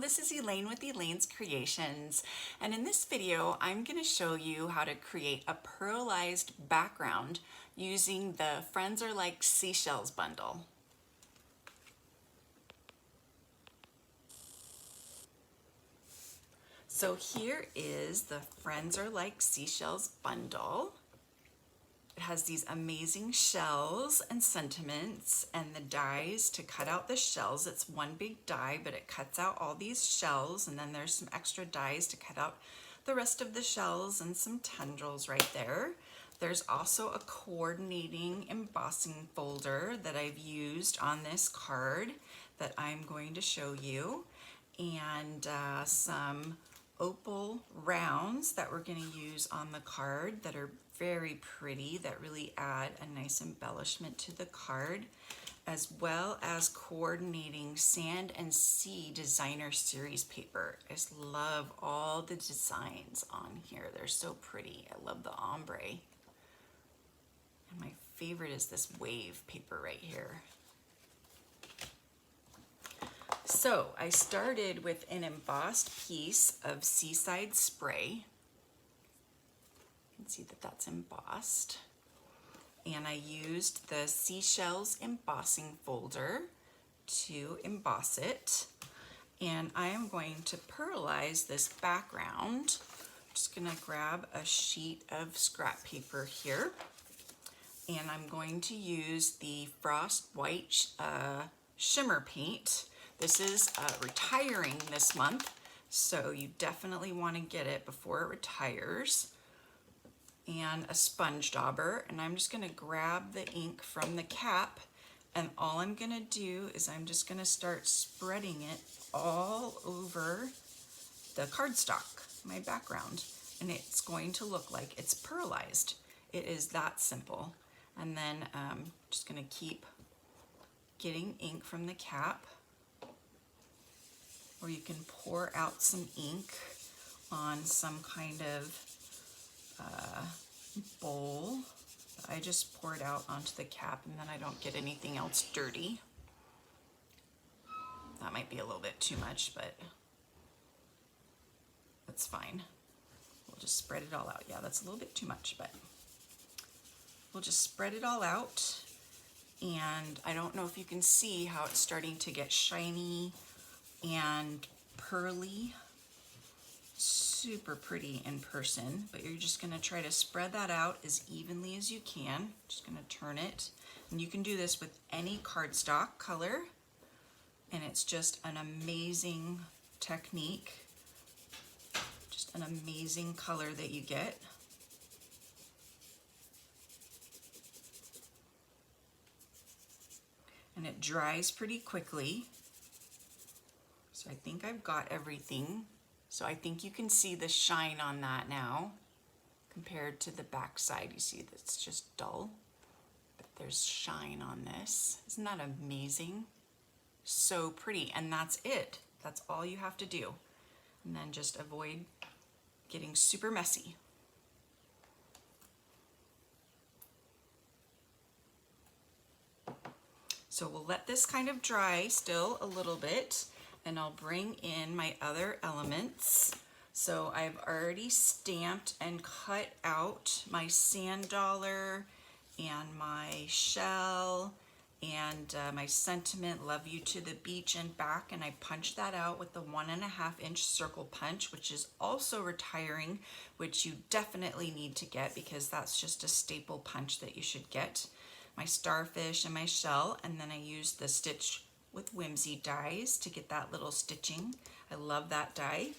this is Elaine with Elaine's Creations, and in this video I'm going to show you how to create a pearlized background using the Friends Are Like Seashells bundle. So here is the Friends Are Like Seashells bundle. It has these amazing shells and sentiments and the dies to cut out the shells. It's one big die, but it cuts out all these shells, and then there's some extra dies to cut out the rest of the shells and some tendrils right there. There's also a coordinating embossing folder that I've used on this card that I'm going to show you, and some opal rounds that we're going to use on the card that are very pretty, that really add a nice embellishment to the card, as well as coordinating Sand and Sea Designer Series paper. I just love all the designs on here. They're so pretty. I love the ombre. And my favorite is this wave paper right here. So I started with an embossed piece of Seaside spray. You can see that that's embossed. And I used the Seashells embossing folder to emboss it. And I am going to pearlize this background. I'm just going to grab a sheet of scrap paper here. And I'm going to use the Frost White shimmer paint. This is retiring this month, so you definitely want to get it before it retires. And a sponge dauber, and I'm just going to grab the ink from the cap, and all I'm going to do is I'm just going to start spreading it all over the cardstock, my background, and it's going to look like it's pearlized. It is that simple. And then just going to keep getting ink from the cap, or you can pour out some ink on some kind of bowl. I just pour it out onto the cap, and then I don't get anything else dirty. That might be a little bit too much, but that's fine. We'll just spread it all out. Yeah, that's a little bit too much, but we'll just spread it all out. And I don't know if you can see how it's starting to get shiny and pearly. Super pretty in person, but you're just going to try to spread that out as evenly as you can. Just going to turn it, and you can do this with any cardstock color, and it's just an amazing technique, just an amazing color that you get. And it dries pretty quickly. So I think I've got everything. So I think you can see the shine on that now compared to the back side. You see that's just dull, but there's shine on this. Isn't that amazing? So pretty, and that's it. That's all you have to do. And then just avoid getting super messy. So we'll let this kind of dry still a little bit, and I'll bring in my other elements. So I've already stamped and cut out my sand dollar and my shell and my sentiment, love you to the beach and back, and I punched that out with the 1.5 inch circle punch, which is also retiring, which you definitely need to get because that's just a staple punch that you should get. My starfish and my shell, and then I used the Stitch with Whimsy dies to get that little stitching. I love that die.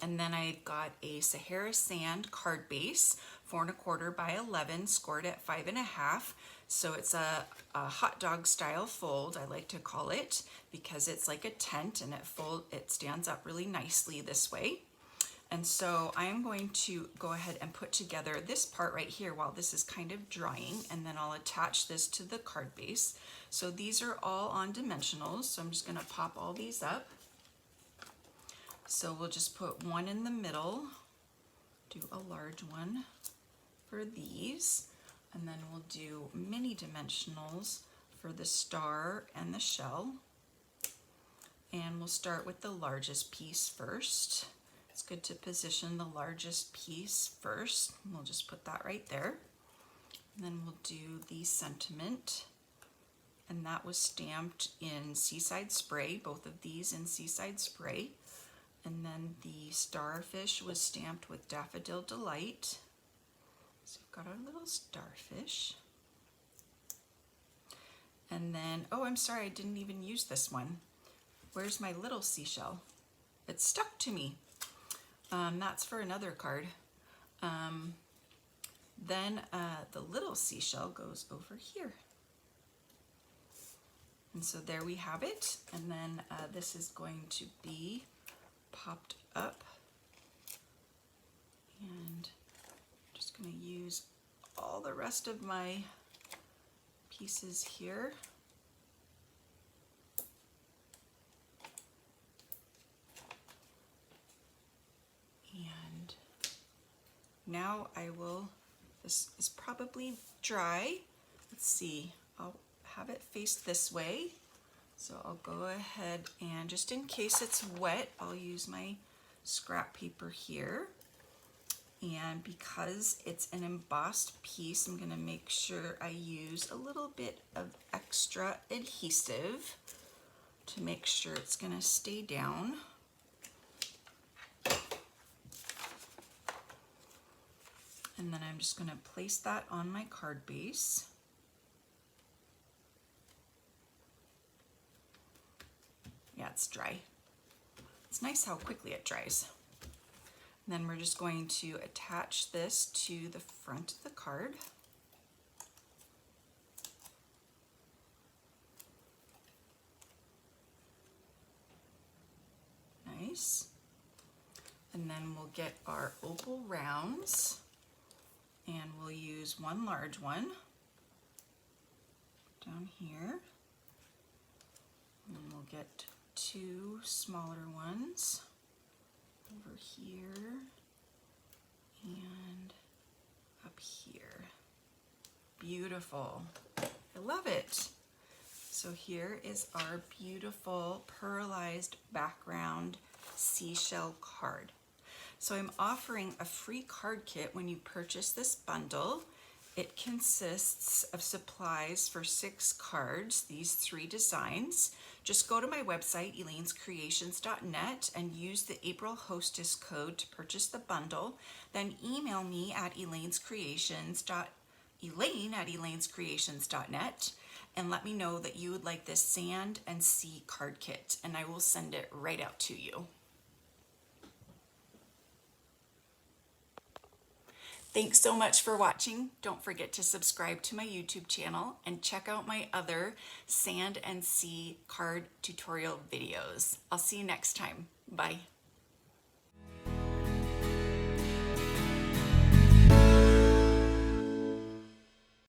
And then I got a Sahara Sand card base, 4 1/4 by 11, scored at 5.5. So it's a hot dog style fold, I like to call it, because it's like a tent and it stands up really nicely this way. And so I am going to go ahead and put together this part right here while this is kind of drying, and then I'll attach this to the card base. So these are all on dimensionals, so I'm just going to pop all these up. So we'll just put one in the middle, do a large one for these, and then we'll do mini dimensionals for the star and the shell. And we'll start with the largest piece first. It's good to position the largest piece first. We'll just put that right there. And then we'll do the sentiment. And that was stamped in Seaside Spray, both of these in Seaside Spray. And then the starfish was stamped with Daffodil Delight. So we've got our little starfish. And then, oh, I'm sorry, I didn't even use this one. Where's my little seashell? It stuck to me. That's for another card. Then the little seashell goes over here. And so there we have it. And then this is going to be popped up. And I'm just going to use all the rest of my pieces here. And now I will, this is probably dry. Let's see, I'll have it face this way. So I'll go ahead and just in case it's wet, I'll use my scrap paper here. And because it's an embossed piece, I'm gonna make sure I use a little bit of extra adhesive to make sure it's gonna stay down. And then I'm just gonna place that on my card base. Yeah, it's dry. It's nice how quickly it dries. And then we're just going to attach this to the front of the card. Nice. And then we'll get our opal rounds, and we'll use one large one down here. And then we'll get two smaller ones over here and up here. Beautiful. I love it. So here is our beautiful pearlized background seashell card. So I'm offering a free card kit when you purchase this bundle. It consists of supplies for 6 cards, these 3 designs. Just go to my website, elainescreations.net, and use the April Hostess code to purchase the bundle. Then email me at elaine@elainescreations.net and let me know that you would like this sand and sea card kit, and I will send it right out to you. Thanks so much for watching. Don't forget to subscribe to my YouTube channel and check out my other sand and sea card tutorial videos. I'll see you next time. Bye.